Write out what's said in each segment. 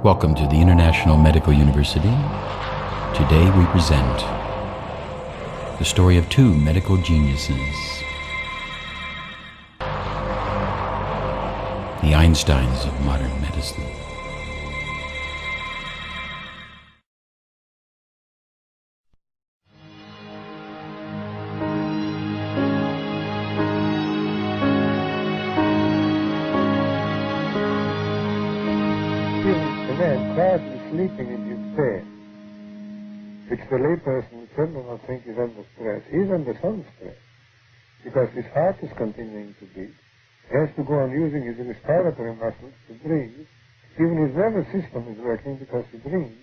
Welcome to the International Medical University. Today we present the story of two medical geniuses, the Einsteins of modern medicine. The man quietly sleeping in his bed, which the layperson would certainly not think is under stress. He's under some stress because his heart is continuing to beat. He has to go on using his respiratory muscles to breathe. Even his nervous system is working because he breathes.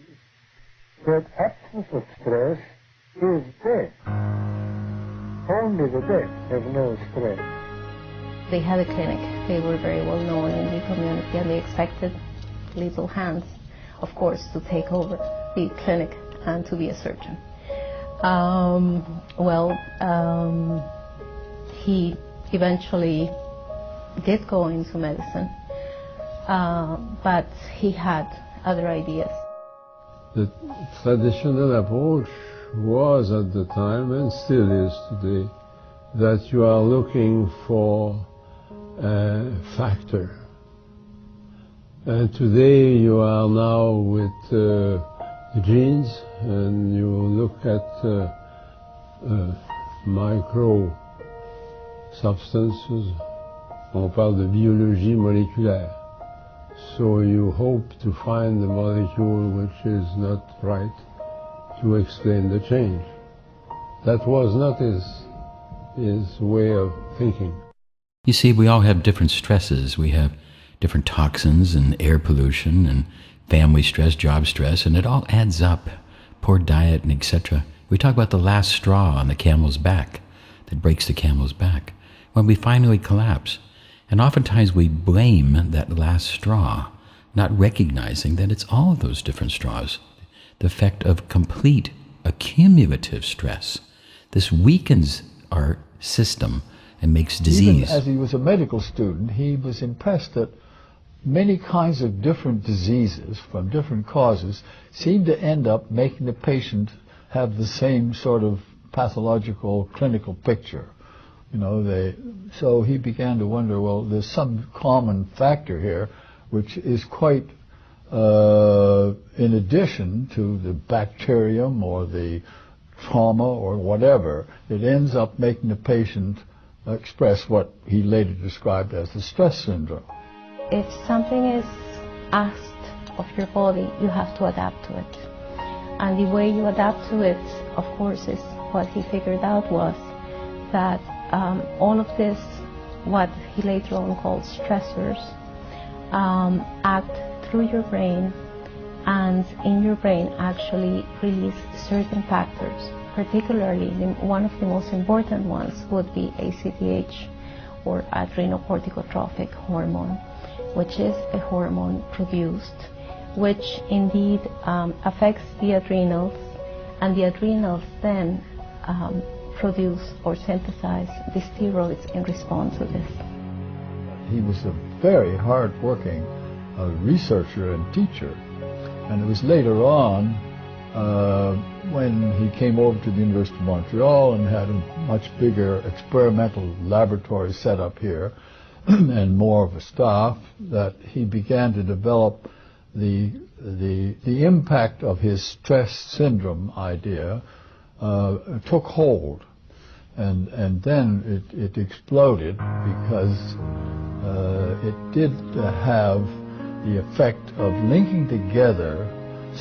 That absence of stress is death. Only the dead have no stress. They had a clinic. They were very well known in the community, and they expected little hands, of course, to take over the clinic and to be a surgeon. He eventually did go into medicine, but he had other ideas. The traditional approach was at the time, and still is today, that you are looking for a factor. And today you are now with the genes, and you look at micro substances. On parle de biologie moléculaire. So you hope to find the molecule which is not right to explain the change. That was not his way of thinking. You see, we all have different stresses. We have different toxins and air pollution and family stress, job stress, and it all adds up. Poor diet and etc. We talk about the last straw on the camel's back that breaks the camel's back when we finally collapse. And oftentimes we blame that last straw, not recognizing that it's all of those different straws. The effect of complete accumulative stress. This weakens our system and makes disease. Even as he was a medical student, he was impressed that many kinds of different diseases from different causes seem to end up making the patient have the same sort of pathological clinical picture. So he began to wonder, well, there's some common factor here which is quite in addition to the bacterium or the trauma or whatever. It ends up making the patient express what he later described as the stress syndrome. If something is asked of your body, you have to adapt to it. And the way you adapt to it, of course, is what he figured out was that all of this, what he later on called stressors, act through your brain, and in your brain actually release certain factors. Particularly, one of the most important ones would be ACTH, or adrenocorticotropic hormone, which is a hormone produced, which indeed affects the adrenals, and the adrenals then produce or synthesize the steroids in response to this. He was a very hard-working researcher and teacher, and it was later on when he came over to the University of Montreal and had a much bigger experimental laboratory set up here and more of a staff, that he began to develop the impact of his stress syndrome idea took hold, and then it exploded because it did have the effect of linking together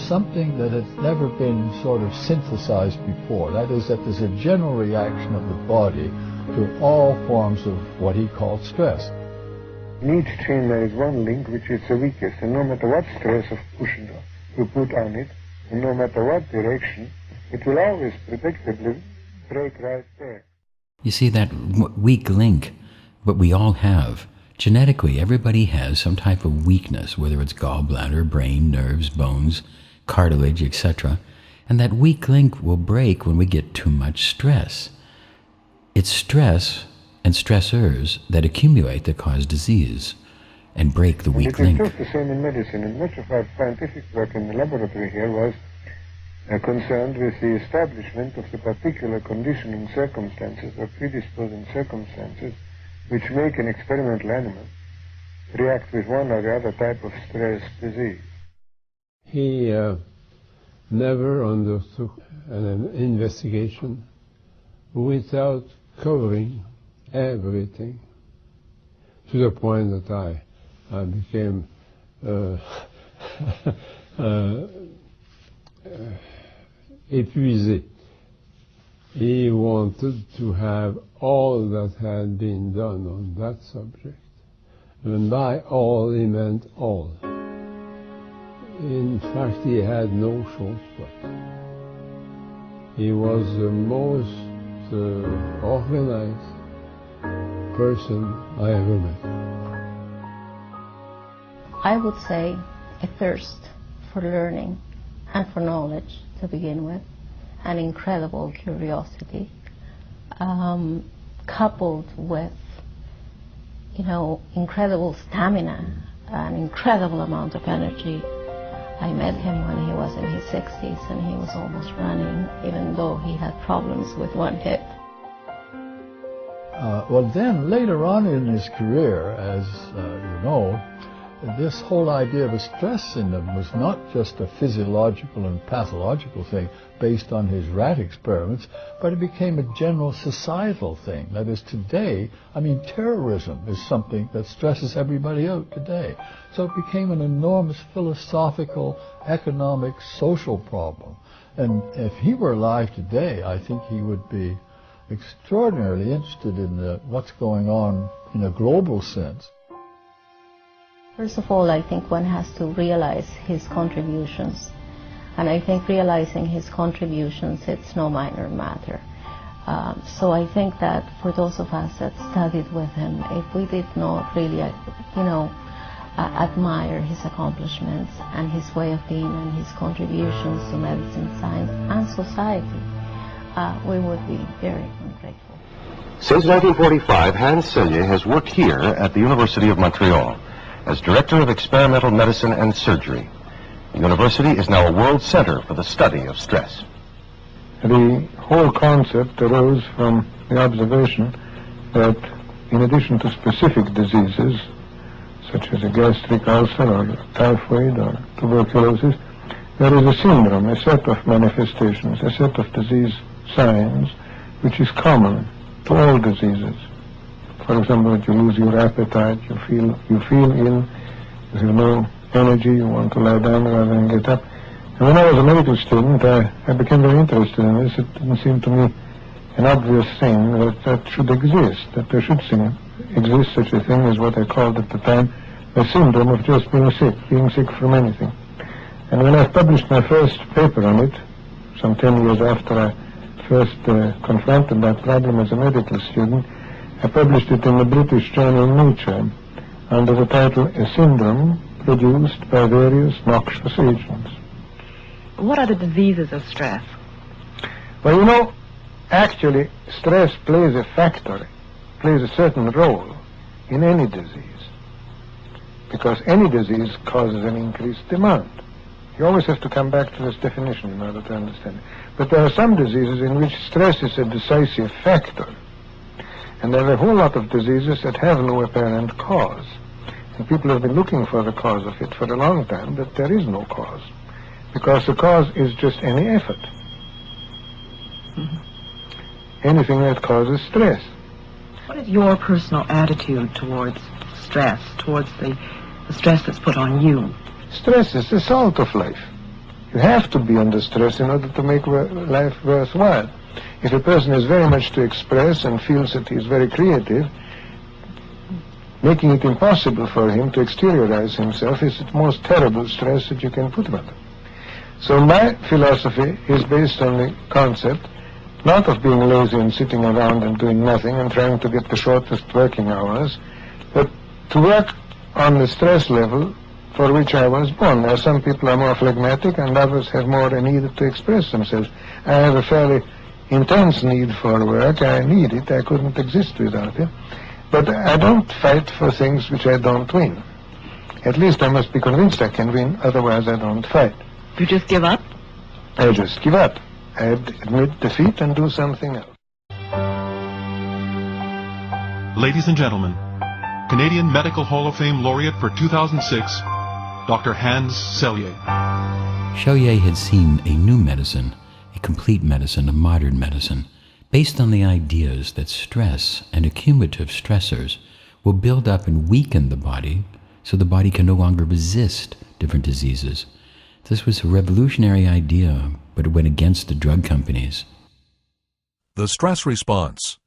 something that had never been sort of synthesized before. That is, that there's a general reaction of the body to all forms of what he called stress. In each chain there is one link which is the weakest, and no matter what stress of pushing you put on it, and no matter what direction, it will always predictably break right there. You see, that weak link, what we all have, genetically, everybody has some type of weakness, whether it's gallbladder, brain, nerves, bones, cartilage, etc. And that weak link will break when we get too much stress. It's stress and stressors that accumulate that cause disease. and break the And weak it link. is just the same in medicine, and much of our scientific work in the laboratory here was concerned with the establishment of the particular conditioning circumstances or predisposing circumstances which make an experimental animal react with one or the other type of stress disease. He never undertook an investigation without covering everything, to the point that I became épuisé. He wanted to have all that had been done on that subject. And by all, he meant all. In fact, he had no shortcut. He was the most organized person I ever met. I would say a thirst for learning and for knowledge to begin with, an incredible curiosity, coupled with, incredible stamina, an incredible amount of energy. I met him when he was in his 60s and he was almost running, even though he had problems with one hip. Well, then, later on in his career, as you know, this whole idea of a stress syndrome was not just a physiological and pathological thing based on his rat experiments, but it became a general societal thing. That is, today, terrorism is something that stresses everybody out today. So it became an enormous philosophical, economic, social problem. And if he were alive today, I think he would be extraordinarily interested in what's going on in a global sense. First of all, I think one has to realize his contributions. And I think realizing his contributions, it's no minor matter. So I think that for those of us that studied with him, if we did not really, admire his accomplishments and his way of being and his contributions to medicine, science, and society, we would be very ungrateful. Since 1945, Hans Selye has worked here at the University of Montreal as Director of Experimental Medicine and Surgery. The university is now a world center for the study of stress. The whole concept arose from the observation that in addition to specific diseases, such as a gastric ulcer or typhoid or tuberculosis, there is a syndrome, a set of manifestations, a set of disease signs, which is common to all diseases. For example, that you lose your appetite, you feel ill, you have no energy, you want to lie down rather than get up. And when I was a medical student, I became very interested in this. It didn't seem to me an obvious thing that should exist, that there should exist such a thing as what I called at the time a syndrome of just being sick from anything. And when I published my first paper on it, some 10 years after I first confronted that problem as a medical student, I published it in the British journal Nature under the title A Syndrome Produced by Various Noxious Agents. What are the diseases of stress? Well, actually stress plays a certain role in any disease, because any disease causes an increased demand. You always have to come back to this definition in order to understand it. But there are some diseases in which stress is a decisive factor. And there are a whole lot of diseases that have no apparent cause. And people have been looking for the cause of it for a long time, but there is no cause. Because the cause is just any effort. Anything that causes stress. What is your personal attitude towards stress, towards the stress that's put on you? Stress is the salt of life. You have to be under stress in order to make life worthwhile. If a person is very much to express and feels that he is very creative, making it impossible for him to exteriorize himself is the most terrible stress that you can put him under. So my philosophy is based on the concept not of being lazy and sitting around and doing nothing and trying to get the shortest working hours, but to work on the stress level for which I was born. Now, some people are more phlegmatic and others have more a need to express themselves. I have a fairly intense need for work. I need it. I couldn't exist without it. But I don't fight for things which I don't win. At least I must be convinced I can win, otherwise I don't fight. You just give up? I just give up. I admit defeat and do something else. Ladies and gentlemen, Canadian Medical Hall of Fame laureate for 2006, Dr. Hans Selye. Selye had seen a new medicine, a complete medicine, a modern medicine, based on the ideas that stress and accumulative stressors will build up and weaken the body so the body can no longer resist different diseases. This was a revolutionary idea, but it went against the drug companies. The stress response.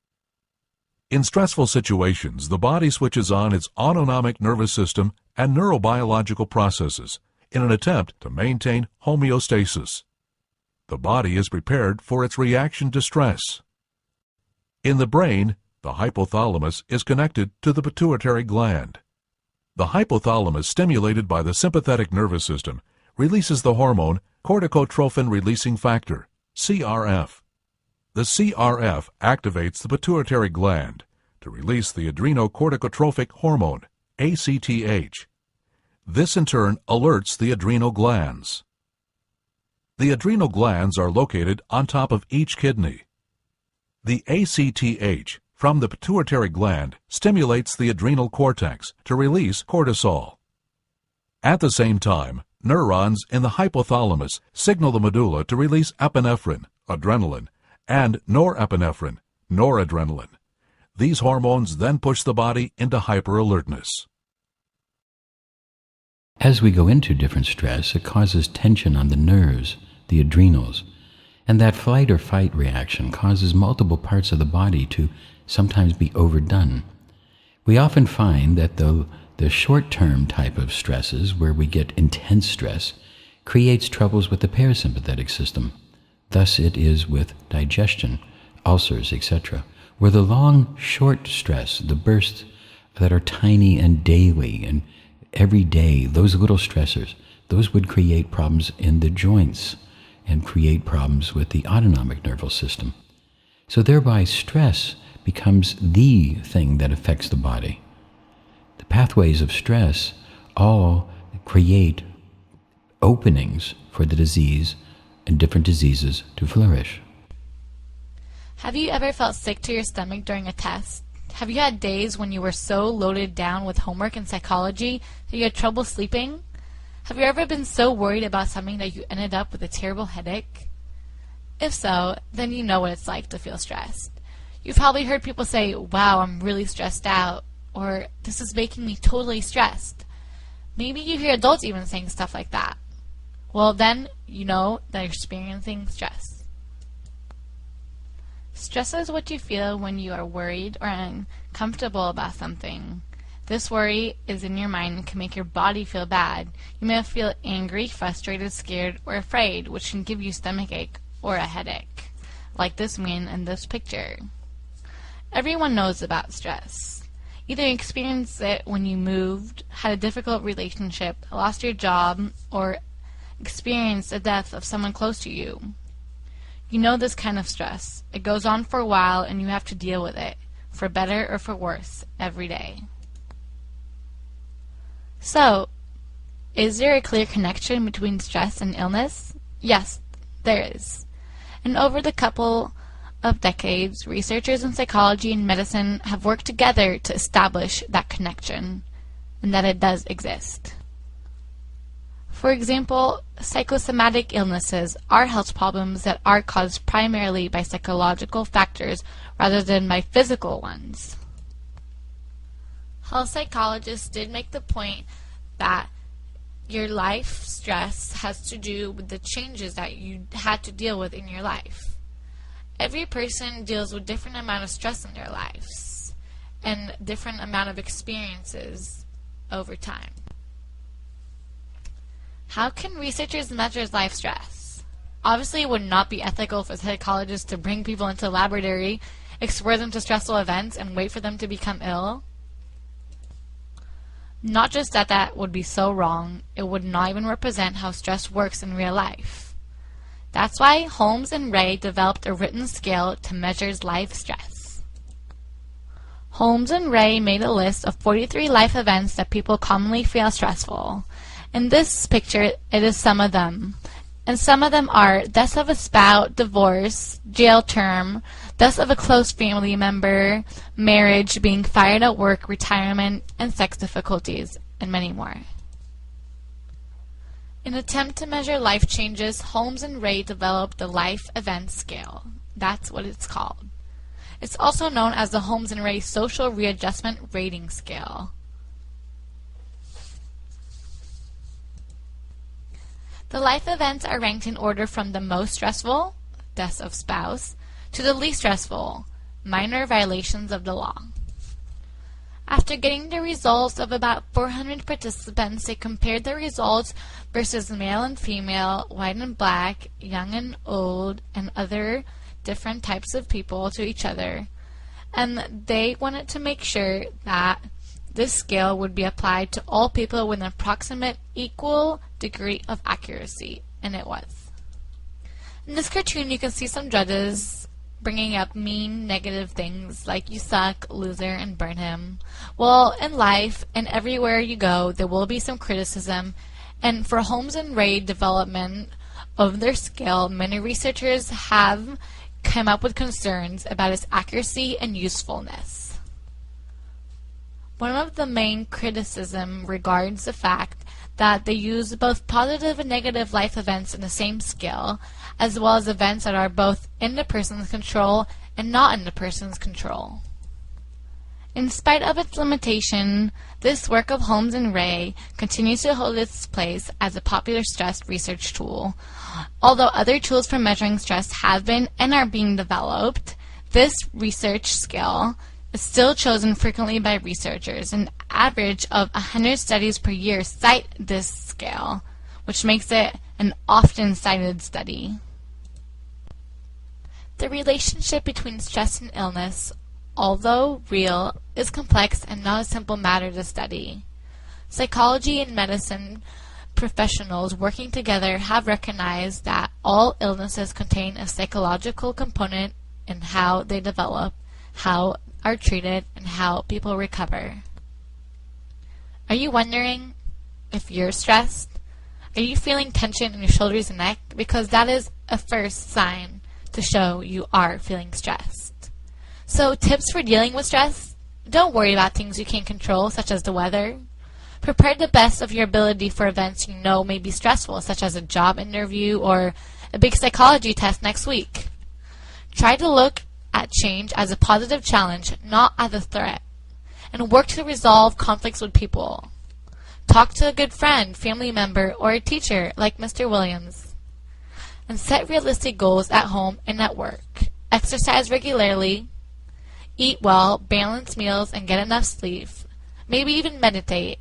In stressful situations, the body switches on its autonomic nervous system and neurobiological processes in an attempt to maintain homeostasis. The body is prepared for its reaction to stress. In the brain, the hypothalamus is connected to the pituitary gland. The hypothalamus, stimulated by the sympathetic nervous system, releases the hormone corticotrophin-releasing factor, CRF. The CRF activates the pituitary gland to release the adrenocorticotropic hormone, ACTH. This in turn alerts the adrenal glands. The adrenal glands are located on top of each kidney. The ACTH from the pituitary gland stimulates the adrenal cortex to release cortisol. At the same time, neurons in the hypothalamus signal the medulla to release epinephrine, adrenaline, and norepinephrine, noradrenaline. These hormones then push the body into hyperalertness. As we go into different stress, it causes tension on the nerves, the adrenals, and that flight or fight reaction causes multiple parts of the body to sometimes be overdone. We often find that the short-term type of stresses, where we get intense stress, creates troubles with the parasympathetic system. Thus it is with digestion, ulcers, etc., where the long, short stress, the bursts that are tiny and daily and every day, those little stressors, those would create problems in the joints and create problems with the autonomic nervous system. So thereby stress becomes the thing that affects the body. The pathways of stress all create openings for the disease and different diseases to flourish. Have you ever felt sick to your stomach during a test? Have you had days when you were so loaded down with homework and psychology that you had trouble sleeping? Have you ever been so worried about something that you ended up with a terrible headache? If so, then you know what it's like to feel stressed. You've probably heard people say, "Wow, I'm really stressed out," or "This is making me totally stressed." Maybe you hear adults even saying stuff like that. Well, then you know that you're experiencing stress. Stress is what you feel when you are worried or uncomfortable about something. This worry is in your mind and can make your body feel bad. You may feel angry, frustrated, scared, or afraid, which can give you stomachache or a headache, like this man in this picture. Everyone knows about stress. Either you experienced it when you moved, had a difficult relationship, lost your job, or experienced the death of someone close to you. You know this kind of stress. It goes on for a while and you have to deal with it, for better or for worse, every day. So, is there a clear connection between stress and illness? Yes, there is. And over the couple of decades, researchers in psychology and medicine have worked together to establish that connection, and that it does exist. For example, psychosomatic illnesses are health problems that are caused primarily by psychological factors rather than by physical ones. Health psychologists did make the point that your life stress has to do with the changes that you had to deal with in your life. Every person deals with different amount of stress in their lives and different amount of experiences over time. How can researchers measure life stress? Obviously, it would not be ethical for psychologists to bring people into a laboratory, expose them to stressful events, and wait for them to become ill. Not just that that would be so wrong, it would not even represent how stress works in real life. That's why Holmes and Ray developed a written scale to measure life stress. Holmes and Ray made a list of 43 life events that people commonly feel stressful. In this picture, it is some of them. And some of them are death of a spouse, divorce, jail term, death of a close family member, marriage, being fired at work, retirement, and sex difficulties, and many more. In an attempt to measure life changes, Holmes and Ray developed the Life Event Scale. That's what it's called. It's also known as the Holmes and Ray Social Readjustment Rating Scale. The life events are ranked in order from the most stressful, death of spouse, to the least stressful, minor violations of the law. After getting the results of about 400 participants, they compared the results versus male and female, white and black, young and old, and other different types of people to each other. And they wanted to make sure that this scale would be applied to all people with an approximate equal degree of accuracy, and it was. In this cartoon, you can see some judges bringing up mean, negative things like you suck, loser, and burn him. Well, in life and everywhere you go, there will be some criticism, and for Holmes and Ray development of their scale, many researchers have come up with concerns about its accuracy and usefulness. One of the main criticism regards the fact that they use both positive and negative life events in the same scale, as well as events that are both in the person's control and not in the person's control. In spite of its limitation, this work of Holmes and Ray continues to hold its place as a popular stress research tool. Although other tools for measuring stress have been and are being developed, this research scale is still chosen frequently by researchers. An average of 100 studies per year cite this scale, which makes it an often cited study. The relationship between stress and illness, although real, is complex and not a simple matter to study. Psychology and medicine professionals working together have recognized that all illnesses contain a psychological component in how they develop, how are treated, and how people recover. Are you wondering if you're stressed? Are you feeling tension in your shoulders and neck? Because that is a first sign to show you are feeling stressed. So, tips for dealing with stress? Don't worry about things you can't control, such as the weather. Prepare the best of your ability for events you know may be stressful, such as a job interview or a big psychology test next week. Try to look at change as a positive challenge, not as a threat, and work to resolve conflicts with people. Talk to a good friend, family member, or a teacher like Mr. Williams. And set realistic goals at home and at work. Exercise regularly, eat well, balance meals, and get enough sleep. Maybe even meditate.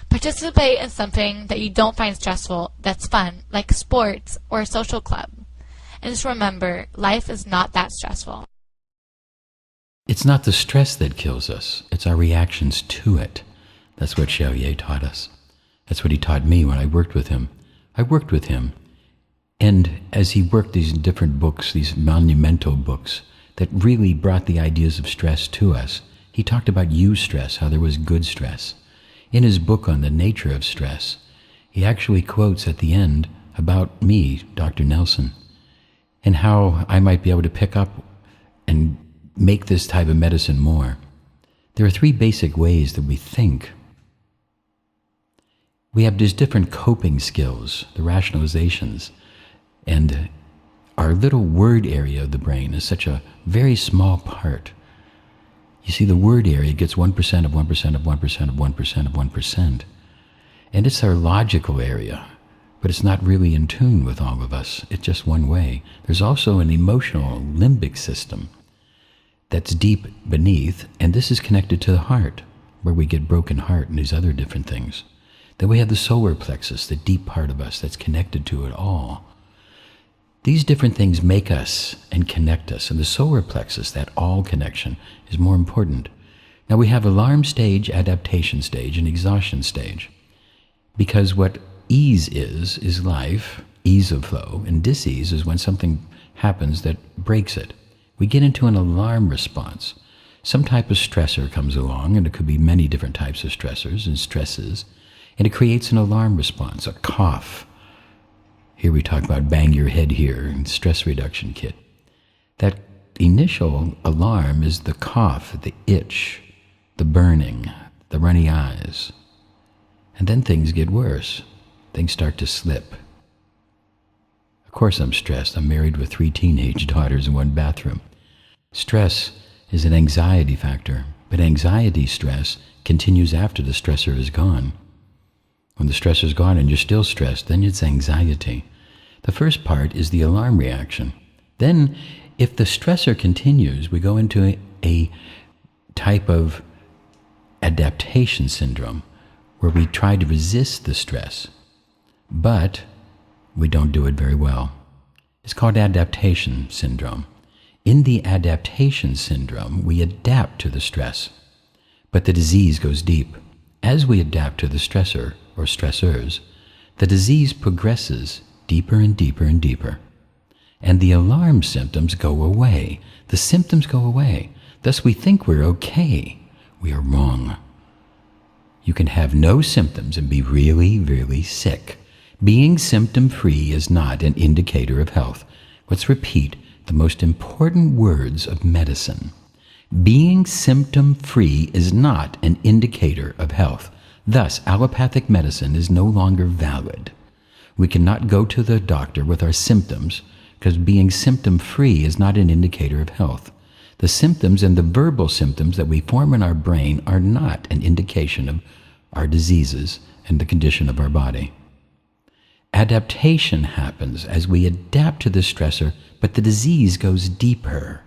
Participate in something that you don't find stressful, that's fun, like sports or a social club. And just remember, life is not that stressful. It's not the stress that kills us, it's our reactions to it. That's what Selye taught us. That's what he taught me when I worked with him. I worked with him, and as he worked these different books, these monumental books, that really brought the ideas of stress to us, he talked about eustress, how there was good stress. In his book on the nature of stress, he actually quotes at the end about me, Dr. Nelson, and how I might be able to pick up and make this type of medicine more. There are three basic ways that we think. We have these different coping skills, the rationalizations, and our little word area of the brain is such a very small part. You see, the word area gets 1% of 1% of 1% of 1% of 1%. And it's our logical area, but it's not really in tune with all of us. It's just one way. There's also an emotional limbic system that's deep beneath, and this is connected to the heart, where we get broken heart and these other different things. Then we have the solar plexus, the deep part of us that's connected to it all. These different things make us and connect us, and the solar plexus, that all connection, is more important. Now we have alarm stage, adaptation stage, and exhaustion stage. Because what ease is life, ease of flow, and dis-ease is when something happens that breaks it. We get into an alarm response. Some type of stressor comes along, and it could be many different types of stressors and stresses, and it creates an alarm response, a cough. Here we talk about bang your head here and stress reduction kit. That initial alarm is the cough, the itch, the burning, the runny eyes. And then things get worse. Things start to slip. Of course I'm stressed. I'm married with 3 teenage daughters in one bathroom. Stress is an anxiety factor, but anxiety stress continues after the stressor is gone. When the stressor is gone and you're still stressed, then it's anxiety. The first part is the alarm reaction. Then, if the stressor continues, we go into a type of adaptation syndrome where we try to resist the stress, but we don't do it very well. It's called adaptation syndrome. In the adaptation syndrome, we adapt to the stress, but the disease goes deep. As we adapt to the stressor or stressors, the disease progresses deeper and deeper and deeper. And the alarm symptoms go away. The symptoms go away. Thus we think we're okay. We are wrong. You can have no symptoms and be really, really sick. Being symptom-free is not an indicator of health. Let's repeat the most important words of medicine. Being symptom-free is not an indicator of health. Thus, allopathic medicine is no longer valid. We cannot go to the doctor with our symptoms because being symptom-free is not an indicator of health. The symptoms and the verbal symptoms that we form in our brain are not an indication of our diseases and the condition of our body. Adaptation happens as we adapt to the stressor, but the disease goes deeper.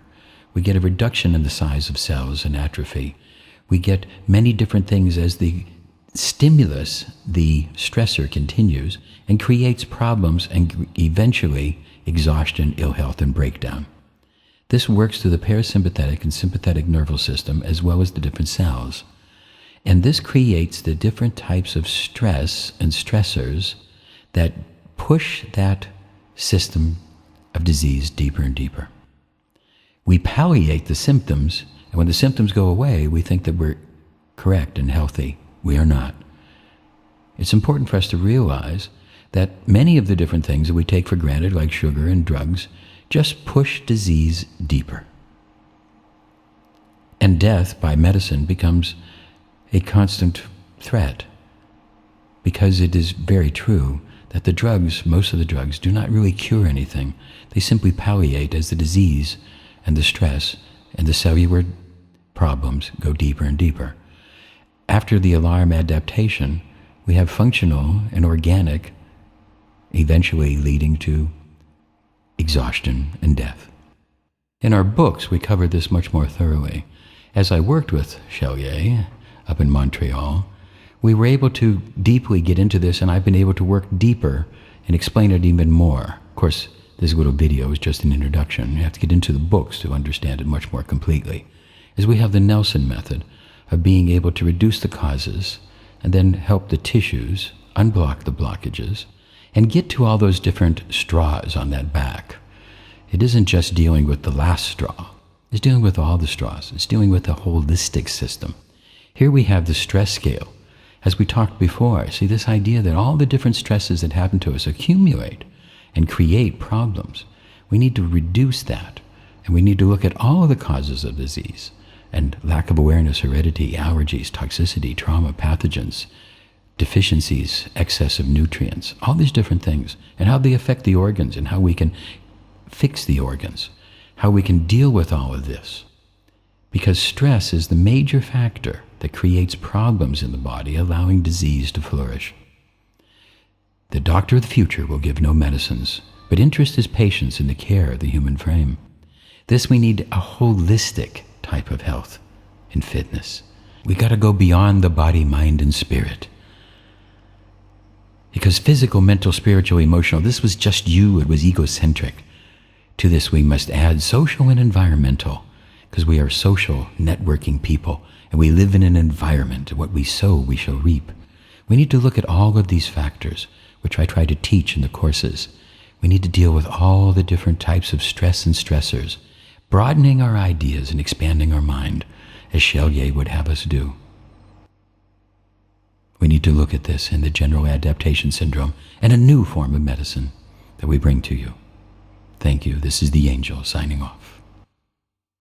We get a reduction in the size of cells and atrophy. We get many different things as the stimulus, the stressor, continues and creates problems and eventually exhaustion, ill health, and breakdown. This works through the parasympathetic and sympathetic nervous system as well as the different cells. And this creates the different types of stress and stressors that push that system of disease deeper and deeper. We palliate the symptoms, and when the symptoms go away, we think that we're correct and healthy. We are not. It's important for us to realize that many of the different things that we take for granted, like sugar and drugs, just push disease deeper. And death by medicine becomes a constant threat, because it is very true that the drugs, most of the drugs, do not really cure anything. They simply palliate as the disease and the stress and the cellular problems go deeper and deeper. After the alarm adaptation, we have functional and organic, eventually leading to exhaustion and death. In our books, we cover this much more thoroughly. As I worked with Selye up in Montreal, we were able to deeply get into this, and I've been able to work deeper and explain it even more. Of course, this little video is just an introduction. You have to get into the books to understand it much more completely. As we have the Nelson method of being able to reduce the causes and then help the tissues unblock the blockages and get to all those different straws on that back. It isn't just dealing with the last straw. It's dealing with all the straws. It's dealing with a holistic system. Here we have the stress scale. As we talked before, see this idea that all the different stresses that happen to us accumulate and create problems. We need to reduce that, and we need to look at all of the causes of disease and lack of awareness, heredity, allergies, toxicity, trauma, pathogens, deficiencies, excess of nutrients, all these different things, and how they affect the organs and how we can fix the organs, how we can deal with all of this. Because stress is the major factor that creates problems in the body, allowing disease to flourish. The doctor of the future will give no medicines, but interest his patients in the care of the human frame. This we need a holistic type of health and fitness. We got to go beyond the body, mind, and spirit. Because physical, mental, spiritual, emotional, this was just you, it was egocentric. To this we must add social and environmental, because we are social, networking people, and we live in an environment. What we sow, we shall reap. We need to look at all of these factors, which I try to teach in the courses. We need to deal with all the different types of stress and stressors, broadening our ideas and expanding our mind, as Selye would have us do. We need to look at this in the general adaptation syndrome and a new form of medicine that we bring to you. Thank you. This is the Angel signing off.